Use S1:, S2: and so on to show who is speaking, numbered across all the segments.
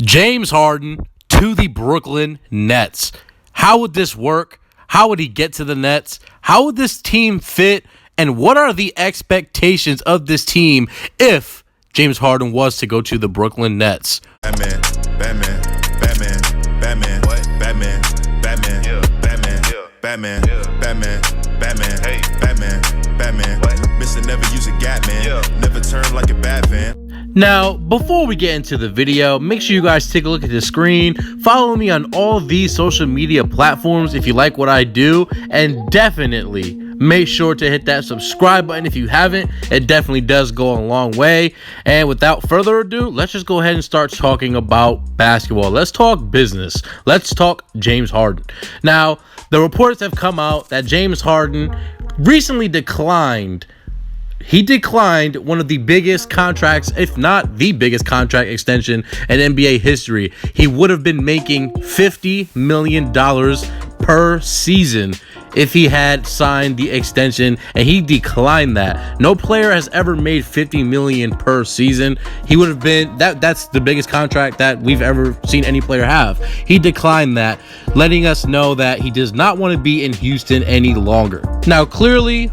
S1: James Harden to the Brooklyn Nets. How would this work? How would he get to the Nets? How would this team fit? And what are the expectations of this team if James Harden was to go to the Brooklyn Nets?
S2: Batman, Batman, Batman, Batman, what? Batman, Batman, yeah. Batman, yeah. Batman, yeah. Batman, Batman, hey, Batman, Batman, what? Mr. Never use a gap, man. Yeah. Never turn like a Batman.
S1: Now, before we get into the video, make sure you guys take a look at the screen. Follow me on all these social media platforms if you like what I do, and definitely make sure to hit that subscribe button if you haven't. It definitely does go a long way. And without further ado, let's just go ahead and start talking about basketball. Let's talk business. Let's talk James Harden. Now, the reports have come out that James Harden recently declined. He declined one of the biggest contracts, if not the biggest contract extension in NBA history. He would have been making $50 million per season if he had signed the extension, and he declined that. No player has ever made $50 million per season. He would have been that's the biggest contract that we've ever seen any player have. He declined that, letting us know that he does not want to be in Houston any longer. Now, clearly,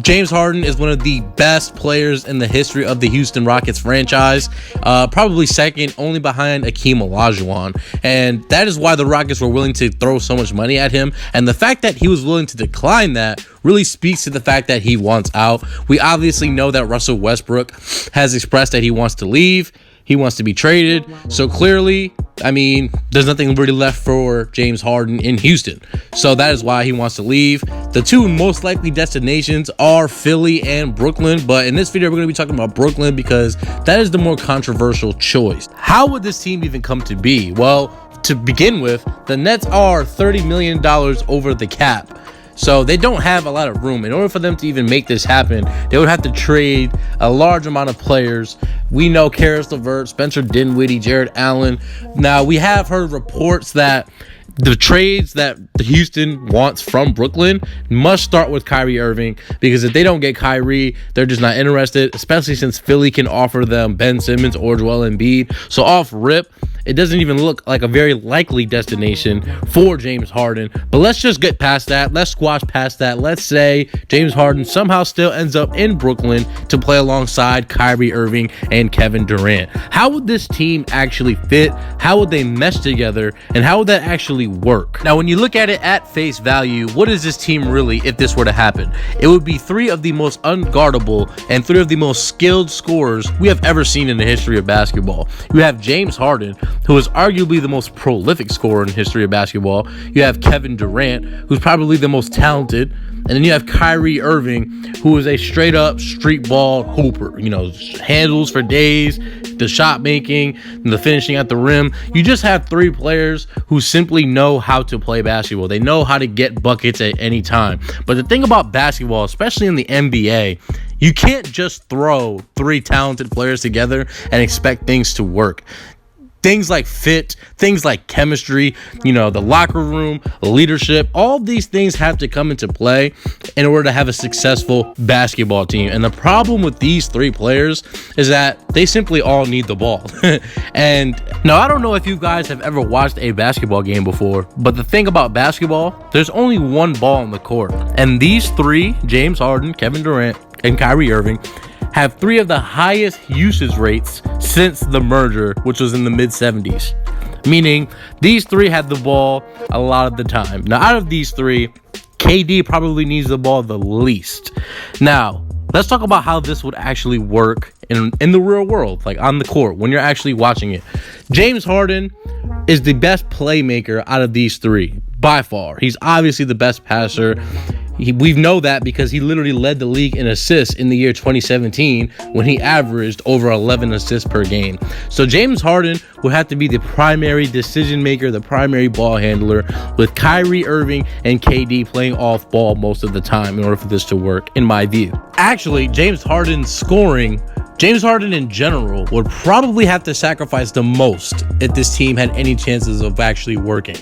S1: James Harden is one of the best players in the history of the Houston Rockets franchise, probably second only behind Akeem Olajuwon, and that is why the Rockets were willing to throw so much money at him. And the fact that he was willing to decline that really speaks to the fact that he wants out. We obviously know that Russell Westbrook has expressed that he wants to leave. He wants to be traded. So clearly, I mean, there's nothing really left for James Harden in Houston. So that is why he wants to leave. The two most likely destinations are Philly and Brooklyn. But in this video, we're going to be talking about Brooklyn because that is the more controversial choice. How would this team even come to be? Well, to begin with, the Nets are $30 million over the cap. So they don't have a lot of room. In order for them to even make this happen, they would have to trade a large amount of players. We know Karis LeVert, Spencer Dinwiddie, Jared Allen. Now, we have heard reports that the trades that Houston wants from Brooklyn must start with Kyrie Irving, because if they don't get Kyrie, they're just not interested, especially since Philly can offer them Ben Simmons or Joel Embiid. So off rip, it doesn't even look like a very likely destination for James Harden. But let's just get past that. Let's squash past that. Let's say James Harden somehow still ends up in Brooklyn to play alongside Kyrie Irving and Kevin Durant. How would this team actually fit? How would they mesh together? And how would that actually work? Now, when you look at it at face value, what is this team really if this were to happen? It would be three of the most unguardable and three of the most skilled scorers we have ever seen in the history of basketball. You have James Harden, who is arguably the most prolific scorer in the history of basketball. You have Kevin Durant, who's probably the most talented. And then you have Kyrie Irving, who is a straight up street ball hooper. You know, handles for days, the shot making, and the finishing at the rim. You just have three players who simply know how to play basketball. They know how to get buckets at any time. But the thing about basketball, especially in the NBA, you can't just throw three talented players together and expect things to work. Things like fit, things like chemistry, you know, the locker room, leadership, all these things have to come into play in order to have a successful basketball team. And the problem with these three players is that they simply all need the ball. And now, I don't know if you guys have ever watched a basketball game before, but the thing about basketball, there's only one ball on the court. And these three, James Harden, Kevin Durant, and Kyrie Irving, have three of the highest usage rates since the merger, which was in the mid-70s. Meaning, these three had the ball a lot of the time. Now, out of these three, KD probably needs the ball the least. Now, let's talk about how this would actually work in the real world, like on the court, when you're actually watching it. James Harden is the best playmaker out of these three, by far. He's obviously the best passer. We know that because he literally led the league in assists in the year 2017 when he averaged over 11 assists per game. So James Harden would have to be the primary decision maker, the primary ball handler, with Kyrie Irving and KD playing off ball most of the time in order for this to work, in my view. Actually, James Harden in general would probably have to sacrifice the most if this team had any chances of actually working.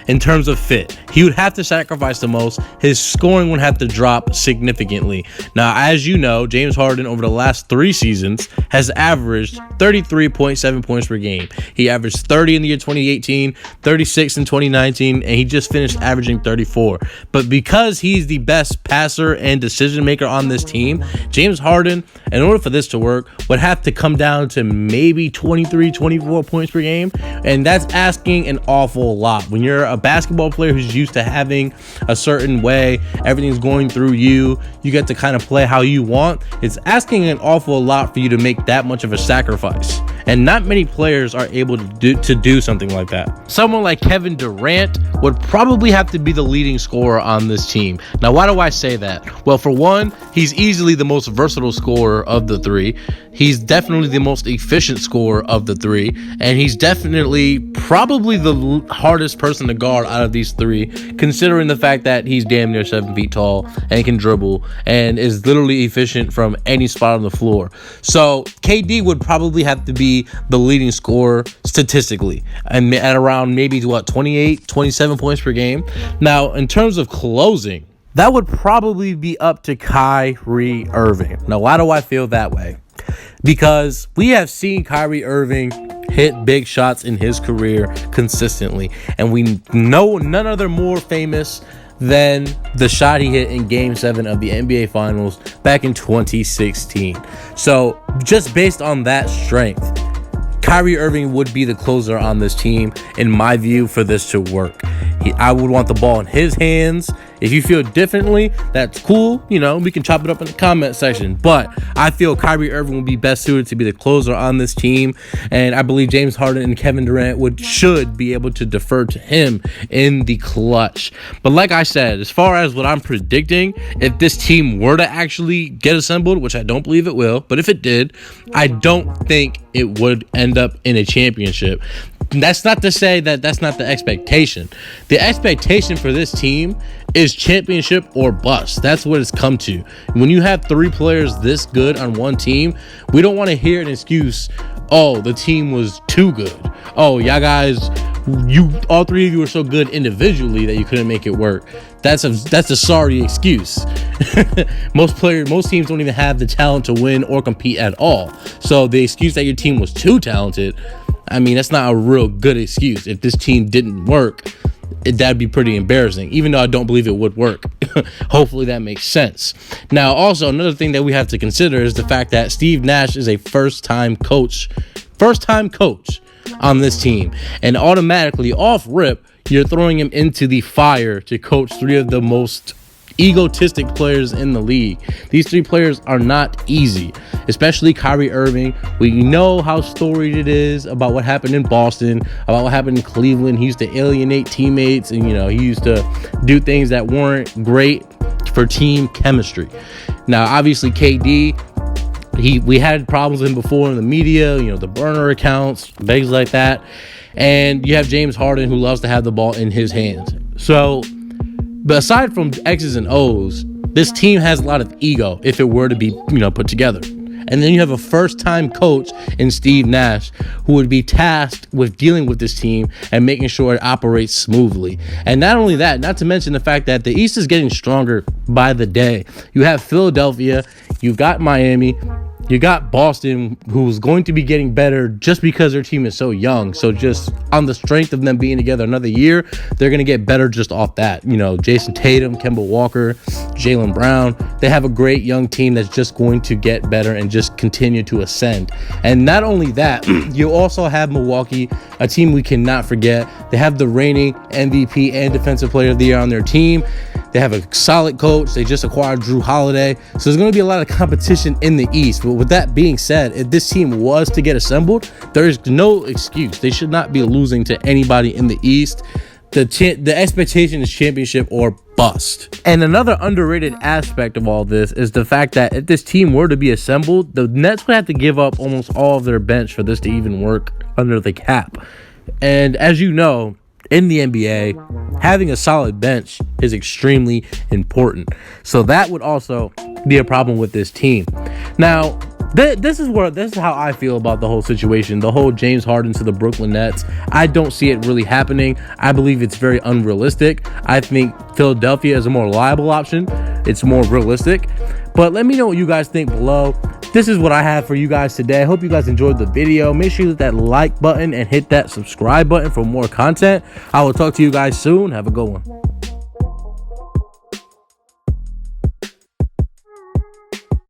S1: in terms of fit. He would have to sacrifice the most. His scoring would have to drop significantly. Now, as you know, James Harden over the last 3 seasons has averaged 33.7 points per game. He averaged 30 in the year 2018, 36 in 2019, and he just finished averaging 34. But because he's the best passer and decision maker on this team, James Harden, in order for this to work, would have to come down to maybe 23, 24 points per game. And that's asking an awful lot. When you're a basketball player who's used to having a certain way, everything's going through you, you get to kind of play how you want, it's asking an awful lot for you to make that much of a sacrifice. And not many players are able to do something like that. Someone like Kevin Durant would probably have to be the leading scorer on this team. Now, why do I say that? Well, for one, he's easily the most versatile scorer of the 3. He's definitely the most efficient scorer of the 3. And he's definitely probably the hardest person to guard out of these 3, considering the fact that he's damn near 7 feet tall and can dribble and is literally efficient from any spot on the floor. So KD would probably have to be the leading scorer statistically, and at around maybe 28, 27 points per game. Now, in terms of closing, that would probably be up to Kyrie Irving. Now, why do I feel that way? Because we have seen Kyrie Irving hit big shots in his career consistently, and we know none other more famous than the shot he hit in Game 7 of the NBA Finals back in 2016. So just based on that strength, Kyrie Irving would be the closer on this team, in my view, for this to work. I would want the ball in his hands. If you feel differently, that's cool. You know, we can chop it up in the comment section. But I feel Kyrie Irving would be best suited to be the closer on this team. And I believe James Harden and Kevin Durant should be able to defer to him in the clutch. But like I said, as far as what I'm predicting, if this team were to actually get assembled, which I don't believe it will, but if it did, I don't think it would end up in a championship. That's not to say that that's not the expectation. The expectation for this team is championship or bust. That's what it's come to. When you have 3 players this good on one team, we don't want to hear an excuse, oh, the team was too good. Oh, y'all guys, all 3 of you were so good individually that you couldn't make it work. That's a sorry excuse. Most teams don't even have the talent to win or compete at all. So the excuse that your team was too talented, I mean, that's not a real good excuse. If this team didn't work, that'd be pretty embarrassing, even though I don't believe it would work. Hopefully that makes sense. Now, also, another thing that we have to consider is the fact that Steve Nash is a first-time coach on this team. And automatically, off rip, you're throwing him into the fire to coach 3 of the most egotistic players in the league. These 3 players are not easy, especially Kyrie Irving. We know how storied it is about what happened in Boston, about what happened in Cleveland. He used to alienate teammates, and he used to do things that weren't great for team chemistry. Now, obviously, KD, we had problems with him before in the media, the burner accounts, things like that. And you have James Harden, who loves to have the ball in his hands. So, but aside from X's and O's, this team has a lot of ego if it were to be, put together. And then you have a first-time coach in Steve Nash who would be tasked with dealing with this team and making sure it operates smoothly. And not only that, not to mention the fact that the East is getting stronger by the day. You have Philadelphia, you've got Miami, you got Boston, who's going to be getting better just because their team is so young. So just on the strength of them being together another year, they're going to get better just off that. Jason Tatum, Kemba Walker, Jaylen Brown, they have a great young team that's just going to get better and just continue to ascend. And not only that, you also have Milwaukee, a team we cannot forget. They have the reigning MVP and Defensive Player of the Year on their team. They have a solid coach. They just acquired Drew Holiday. So there's going to be a lot of competition in the East. But with that being said, if this team was to get assembled, there is no excuse. They should not be losing to anybody in the East. The expectation is championship or bust. And another underrated aspect of all this is the fact that if this team were to be assembled, the Nets would have to give up almost all of their bench for this to even work under the cap. And as you know, in the NBA, having a solid bench is extremely important. So that would also be a problem with this team. Now, This is how I feel about the whole situation. The whole James Harden to the Brooklyn Nets. I don't see it really happening. I believe it's very unrealistic. I think Philadelphia is a more reliable option. It's more realistic. But let me know what you guys think below. This is what I have for you guys today. I hope you guys enjoyed the video. Make sure you hit that like button and hit that subscribe button for more content. I will talk to you guys soon. Have a good one.